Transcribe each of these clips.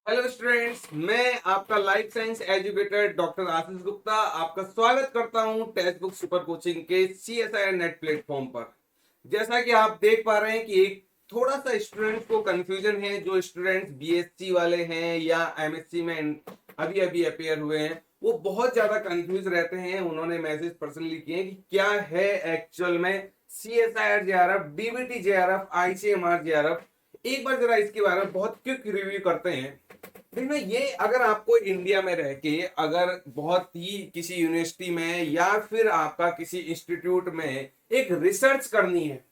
Hello students, मैं आपका life science educator doctor Ashish Gupta आपका स्वागत करता हूं टेक्स्ट बुक सुपर कोचिंग के CSIR नेट प्लेटफॉर्म पर। जैसा कि आप देख पा रहे हैं कि एक थोड़ा सा स्टूडेंट्स को कंफ्यूजन है। जो स्टूडेंट्स BSc वाले हैं या MSc में अभी अभी अपेयर हुए हैं, वो बहुत ज्यादा कंफ्यूज रहते हैं। उन्होंने मैसेज पर्सनली किए कि क्या है एक्चुअल में CSIR JRF, DBT JRF, ICMR JRF। एक बार जरा इसके बारे में बहुत क्विक रिव्यू करते हैं। देखना, ये अगर आपको इंडिया में रह के अगर बहुत ही किसी यूनिवर्सिटी में या फिर आपका किसी इंस्टीट्यूट में एक रिसर्च करनी है,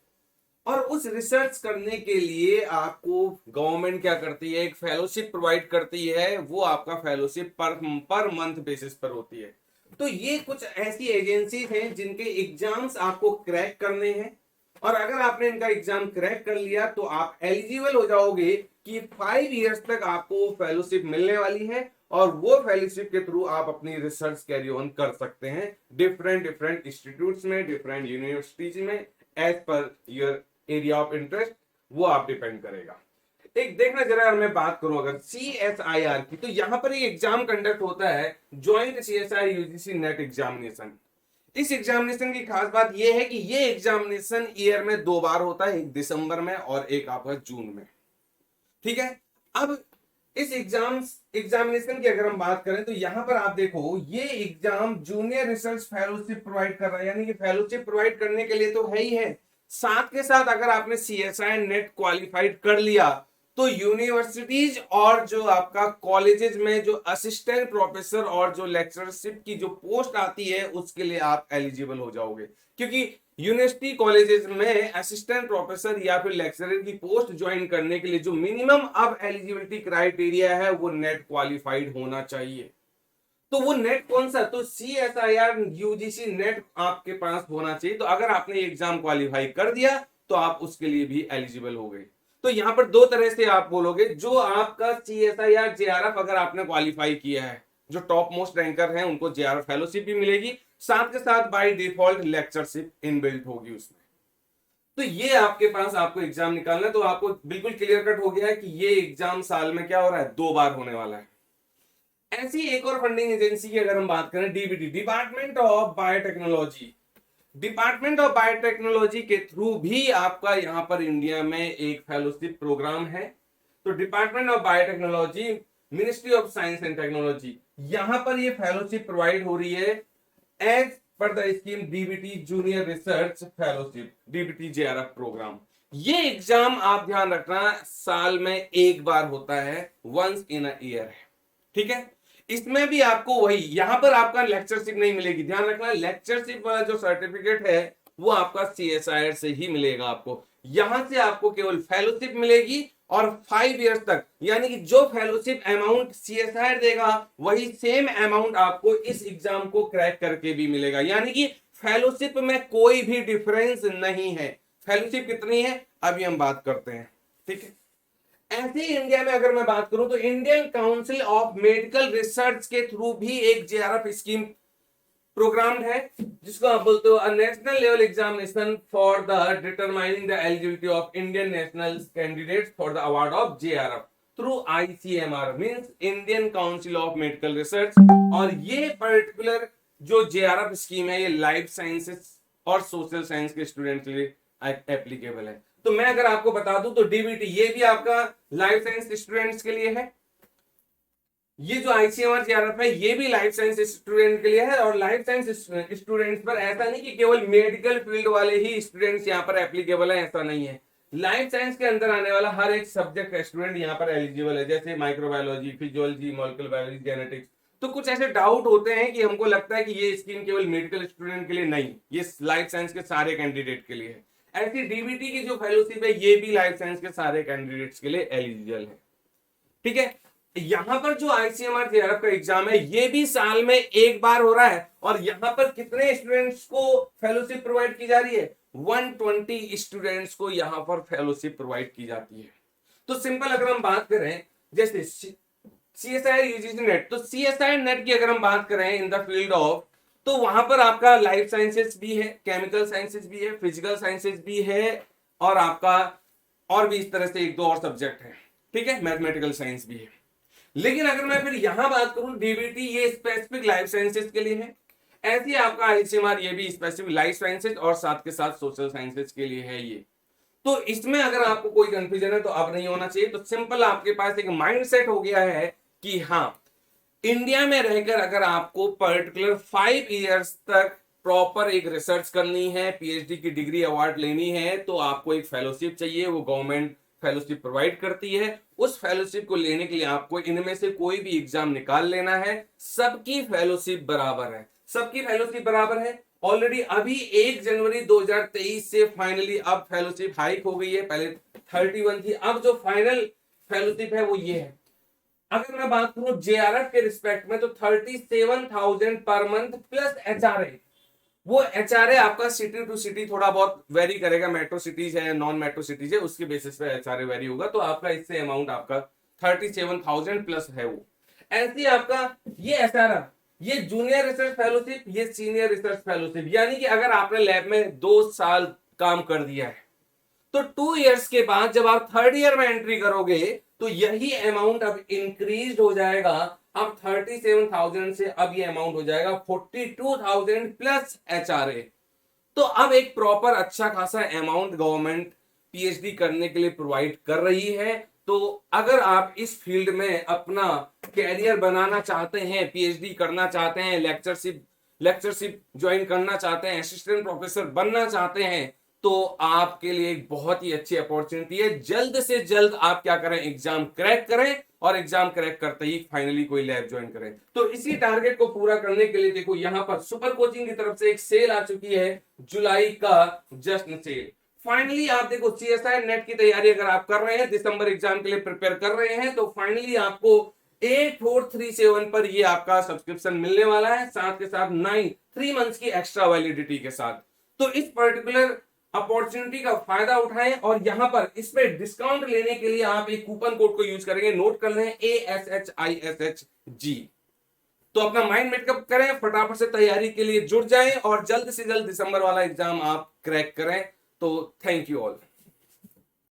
और उस रिसर्च करने के लिए आपको गवर्नमेंट क्या करती है, एक फेलोशिप प्रोवाइड करती है। वो आपका फेलोशिप पर मंथ बेसिस पर होती है। तो ये कुछ ऐसी एजेंसीज हैं जिनके एग्जाम्स आपको क्रैक करने हैं, और अगर आपने इनका एग्जाम क्रैक कर लिया तो आप एलिजिबल हो जाओगे कि 5 इयर्स तक आपको फेलोशिप मिलने वाली है, और वो फेलोशिप के थ्रू आप अपनी रिसर्च कैरी ऑन कर सकते हैं डिफरेंट डिफरेंट इंस्टीट्यूट्स में, डिफरेंट यूनिवर्सिटीज में, as per your area of interest. वो आप डिपेंड करेगा। एक देखना जरा, अगर मैं बात करूं अगर CSIR की, तो यहां पर एक एग्जाम कंडक्ट होता है, joint CSIR UGC net examination. इस एग्जामिनेशन की खास बात यह है कि ये एग्जामिनेशन ईयर में 2 बार होता है, एक दिसंबर में और एक आपका जून में। ठीक है। अब इस एग्जामिनेशन की अगर हम बात करें तो यहां पर आप देखो, ये exam junior research fellowship provide कर रहा है, यानी कि फेलोशिप प्रोवाइड करने के लिए तो है ही है। साथ के साथ अगर आपने CSI नेट क्वालिफाइड कर लिया तो यूनिवर्सिटीज और जो आपका कॉलेजेस में जो असिस्टेंट प्रोफेसर और जो लेक्चरशिप की जो पोस्ट आती है उसके लिए आप एलिजिबल हो जाओगे। क्योंकि यूनिवर्सिटी कॉलेजेस में असिस्टेंट प्रोफेसर या फिर लेक्चरर की पोस्ट ज्वाइन करने के लिए जो मिनिमम अब एलिजिबिलिटी क्राइटेरिया है वो नेट क्वालिफाइड होना चाहिए। तो वो नेट कौन सा, तो CSIR UGC नेट आपके पास होना चाहिए। तो अगर आपने एग्जाम क्वालिफाई कर दिया तो आप उसके लिए भी एलिजिबल हो गए। तो यहां पर दो तरह से आप बोलोगे, जो आपका CSIR JRF अगर आपने क्वालिफाई किया है, जो टॉप मोस्ट रैंकर हैं उनको JRF फेलोशिप भी मिलेगी, साथ के साथ बाय डिफॉल्ट लेक्चरशिप इनबिल्ट होगी उसमें। तो ये आपके पास आपको एग्जाम निकालना है, तो आपको बिल्कुल क्लियर कट हो गया है कि ये एग्जाम साल में क्या हो रहा है, 2 बार होने वाला है। ऐसी एक और फंडिंग एजेंसी की अगर हम बात करें, DBT, department of biotechnology. Department of biotechnology के थ्रू भी आपका यहां पर इंडिया में एक फेलोशिप प्रोग्राम है। तो department of biotechnology, ministry of science and technology, यहां पर ये फेलोशिप प्रोवाइड हो रही है as per the scheme DBT junior research fellowship, DBT JRF programme. ये एग्जाम आप ध्यान रखना, साल में एक बार होता है, वंस इन अ ईयर है। ठीक है। इसमें भी आपको वही, यहां पर आपका लेक्चरशिप नहीं मिलेगी, ध्यान रखना। लेक्चरशिप वाला जो सर्टिफिकेट है वो आपका CSIR से ही मिलेगा आपको। यहां से आपको केवल फेलोशिप मिलेगी, और 5 इयर्स तक, यानी कि जो फेलोशिप अमाउंट CSIR देगा वही सेम अमाउंट आपको इस एग्जाम को क्रैक करके भी मिलेगा। यानी कि फेलोशिप में कोई भी डिफरेंस नहीं है। फेलोशिप कितनी है अभी हम बात करते हैं। ठीक है। ऐसे ही इंडिया में अगर मैं बात करूं तो Indian council of medical research के थ्रू भी एक JRF स्कीम प्रोग्राम है, जिसको आप बोलते हो national level examination for the determining the eligibility of Indian national candidates for the award of JRF through ICMR, means Indian council of medical research. और ये पर्टिकुलर जो JRF स्कीम है ये लाइफ साइंसेस और सोशल साइंस के students के लिए applicable है। तो मैं अगर आपको बता दूं तो DBT ये भी आपका लाइफ साइंस स्टूडेंट्स के लिए है, ये जो ICMR JRF है ये भी लाइफ साइंस स्टूडेंट के लिए है। और लाइफ साइंस स्टूडेंट्स पर ऐसा नहीं कि केवल मेडिकल फील्ड वाले ही स्टूडेंट्स यहाँ पर एप्लीकेबल है, ऐसा नहीं है। लाइफ साइंस के अंदर आने वाला हर एक सब्जेक्ट का स्टूडेंट यहाँ पर एलिजिबल है, जैसे microbiology, physiology, molecular biology, genetics. तो कुछ ऐसे डाउट होते हैं कि हमको लगता है कि ये स्कीम केवल मेडिकल स्टूडेंट के लिए नहीं, ये लाइफ साइंस के सारे कैंडिडेट के लिए है। ऐसी DBT की जो फेलोशिप है ये भी लाइफ साइंस के सारे कैंडिडेट्स के लिए एलिजिबल है। ठीक है। यहां पर जो ICMR JRF का एग्जाम है ये भी साल में एक बार हो रहा है, और यहां पर कितने स्टूडेंट्स को फेलोशिप प्रोवाइड की जा रही है, 120 स्टूडेंट्स को यहां पर फेलोशिप प्रोवाइड की जाती है। तो सिंपल अगर हम बात करें, जैसे CSIR UGC नेट, तो CSIR नेट की अगर हम बात करें इन द फील्ड ऑफ, तो वहां पर आपका लाइफ साइंसेस भी है, केमिकल साइंसेस भी है, फिजिकल साइंसेस भी है, और आपका और भी इस तरह से एक दो और सब्जेक्ट है। ठीक है। मैथमेटिकल साइंस भी है। लेकिन अगर मैं फिर यहां बात करूं डीबीटी, ये स्पेसिफिक लाइफ साइंसेज के लिए है। ऐसे ही आपका आईसीएमआर ये भी स्पेसिफिक लाइफ साइंसेज और साथ के साथ सोशल साइंसेज के लिए है ये। तो इसमें अगर आपको कोई कंफ्यूजन है तो अब नहीं होना चाहिए। तो सिंपल आपके पास एक माइंड सेट हो गया है कि हाँ, इंडिया में रहकर अगर आपको पर्टिकुलर 5 इयर्स तक प्रॉपर एक रिसर्च करनी है, पीएचडी की डिग्री अवार्ड लेनी है, तो आपको एक फेलोशिप चाहिए। वो गवर्नमेंट फेलोशिप प्रोवाइड करती है। उस फेलोशिप को लेने के लिए आपको इनमें से कोई भी एग्जाम निकाल लेना है। सबकी फेलोशिप बराबर है, सबकी फेलोशिप बराबर है। ऑलरेडी अभी 1 जनवरी 2023 से फाइनली अब फेलोशिप हाइक हो गई है। पहले 31 थी, अब जो फाइनल फेलोशिप है वो ये है। अगर मैं बात करूं जेआरएफ के रिस्पेक्ट में तो 37,000 पर मंथ प्लस एचआरए। वो एचआरए आपका सिटी टू सिटी थोड़ा बहुत वेरी करेगा, मेट्रो सिटीज है नॉन मेट्रो सिटीज है उसके बेसिस पे एचआरए वेरी होगा। तो आपका इससे अमाउंट आपका 37,000 प्लस है। वो ऐसे आपका ये एसआरएफ, ये जूनियर रिसर्च फेलोशिप, ये सीनियर रिसर्च फेलोशिप, यानी कि अगर आपने लैब में 2 साल काम कर दिया है तो 2 इयर्स के बाद जब आप 3rd ईयर में एंट्री करोगे तो यही अमाउंट अब इंक्रीज हो जाएगा। अब 37,000 से अब ये अमाउंट हो जाएगा 42,000 प्लस एचआरए। तो अब एक प्रॉपर अच्छा खासा अमाउंट गवर्नमेंट पीएचडी करने के लिए प्रोवाइड कर रही है। तो अगर आप इस फील्ड में अपना कैरियर बनाना चाहते हैं, पीएचडी करना चाहते हैं, लेक्चरशिप ज्वाइन करना चाहते हैं, असिस्टेंट प्रोफेसर बनना चाहते हैं, तो आपके लिए एक बहुत ही अच्छी अपॉर्चुनिटी है। जल्द से जल्द आप क्या करें, एग्जाम क्रैक करें और एग्जाम क्रैक करते ही फाइनली कोई लैब ज्वाइन करें। तो इसी टारगेट को पूरा करने के लिए देखो यहां पर सुपर कोचिंग की तरफ से एक सेल आ चुकी है, जुलाई का जश्न सेल। फाइनली आप देखो सीएसआई नेट की तैयारी अगर आप कर रहे हैं, दिसंबर एग्जाम के लिए प्रिपेयर कर रहे हैं, तो फाइनली आपको 8437 पर ये आपका सब्सक्रिप्शन मिलने वाला है, साथ के साथ 3 मंथ्स की एक्स्ट्रा वैलिडिटी के साथ। तो इस पर्टिकुलर अपॉर्चुनिटी का फायदा उठाएं और यहां पर इस पे डिस्काउंट लेने के लिए आप एक कूपन कोड को यूज करेंगे, नोट कर लें ASHISHG। तो अपना माइंड मेकअप करें, फटाफट से तैयारी के लिए जुट जाएं और जल्द से जल्द दिसंबर वाला एग्जाम आप क्रैक करें। तो थैंक यू ऑल।